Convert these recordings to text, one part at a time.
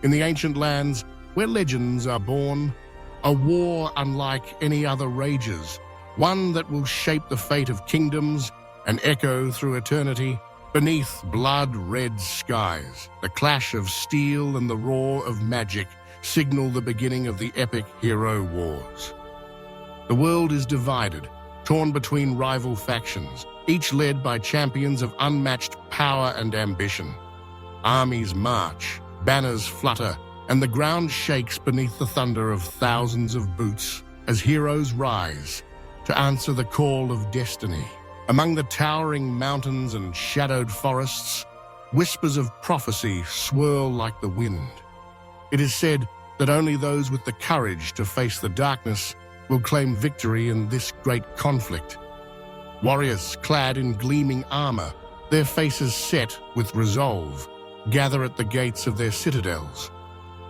In the ancient lands where legends are born, a war unlike any other rages, one that will shape the fate of kingdoms and echo through eternity. Beneath blood-red skies, the clash of steel and the roar of magic signal the beginning of the epic hero wars. The world is divided, torn between rival factions, each led by champions of unmatched power and ambition. Armies march, banners flutter, and the ground shakes beneath the thunder of thousands of boots as heroes rise to answer the call of destiny. Among the towering mountains and shadowed forests, whispers of prophecy swirl like the wind. It is said that only those with the courage to face the darkness will claim victory in this great conflict. Warriors clad in gleaming armor, their faces set with resolve, gather at the gates of their citadels.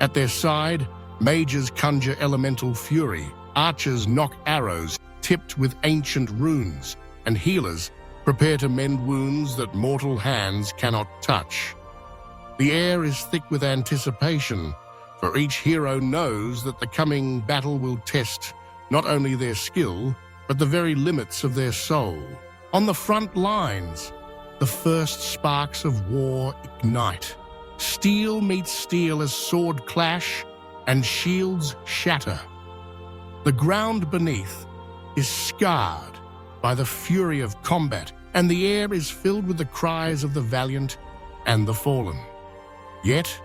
At their side, mages conjure elemental fury, archers nock arrows tipped with ancient runes, and healers prepare to mend wounds that mortal hands cannot touch. The air is thick with anticipation, for each hero knows that the coming battle will test not only their skill, but the very limits of their soul. On the front lines, the first sparks of war ignite. Steel meets steel as sword clash and shields shatter. The ground beneath is scarred by the fury of combat, and the air is filled with the cries of the valiant and the fallen. Yet,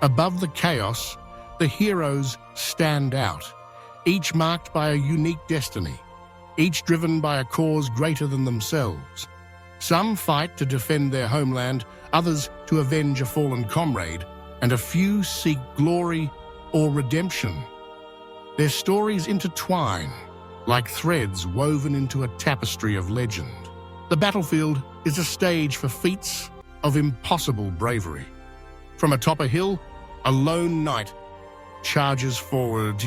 above the chaos, the heroes stand out, each marked by a unique destiny, each driven by a cause greater than themselves. Some fight to defend their homeland, others to avenge a fallen comrade, and a few seek glory or redemption. Their stories intertwine, like threads woven into a tapestry of legend. The battlefield is a stage for feats of impossible bravery. From atop a hill, a lone knight charges forward,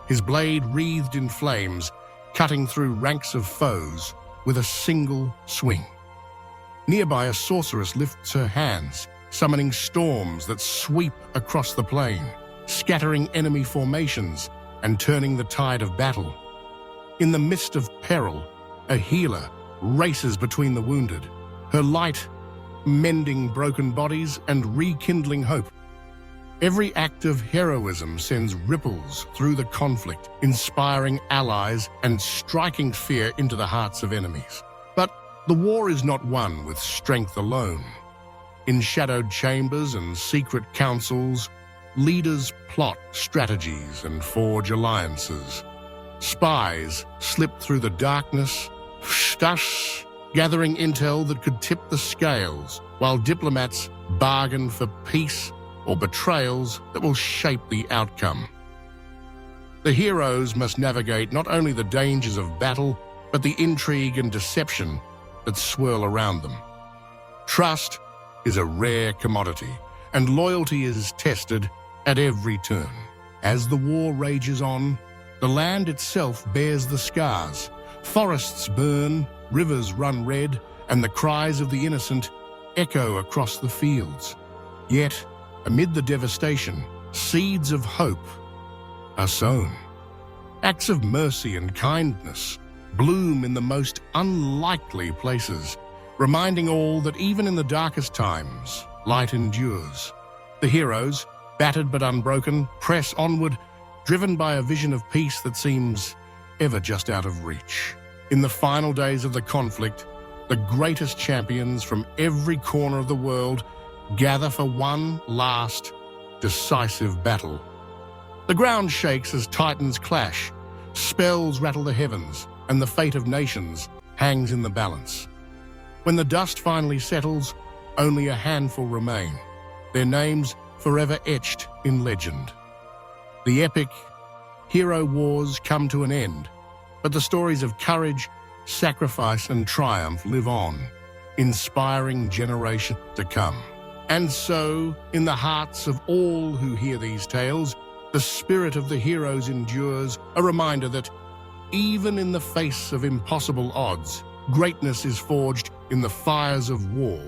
his blade wreathed in flames, cutting through ranks of foes with a single swing. Nearby, a sorceress lifts her hands, summoning storms that sweep across the plain, scattering enemy formations and turning the tide of battle. In the midst of peril, a healer races between the wounded, her light mending broken bodies and rekindling hope. Every act of heroism sends ripples through the conflict, inspiring allies and striking fear into the hearts of enemies. But the war is not won with strength alone. In shadowed chambers and secret councils, leaders plot strategies and forge alliances. Spies slip through the darkness, gathering intel that could tip the scales, while diplomats bargain for peace or betrayals that will shape the outcome. The heroes must navigate not only the dangers of battle, but the intrigue and deception that swirl around them. Trust is a rare commodity, and loyalty is tested at every turn. As the war rages on, the land itself bears the scars. Forests burn, rivers run red, and the cries of the innocent echo across the fields. Yet, amid the devastation, seeds of hope are sown. Acts of mercy and kindness bloom in the most unlikely places, reminding all that even in the darkest times, light endures. The heroes, battered but unbroken, press onward, driven by a vision of peace that seems ever just out of reach. In the final days of the conflict, the greatest champions from every corner of the world gather for one last, decisive battle. The ground shakes as titans clash, spells rattle the heavens, and the fate of nations hangs in the balance. When the dust finally settles, only a handful remain, their names forever etched in legend. The epic hero wars come to an end, but the stories of courage, sacrifice, and triumph live on, inspiring generations to come. And so, in the hearts of all who hear these tales, the spirit of the heroes endures, a reminder that even in the face of impossible odds, greatness is forged in the fires of war,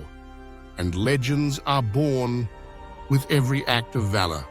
and legends are born with every act of valor.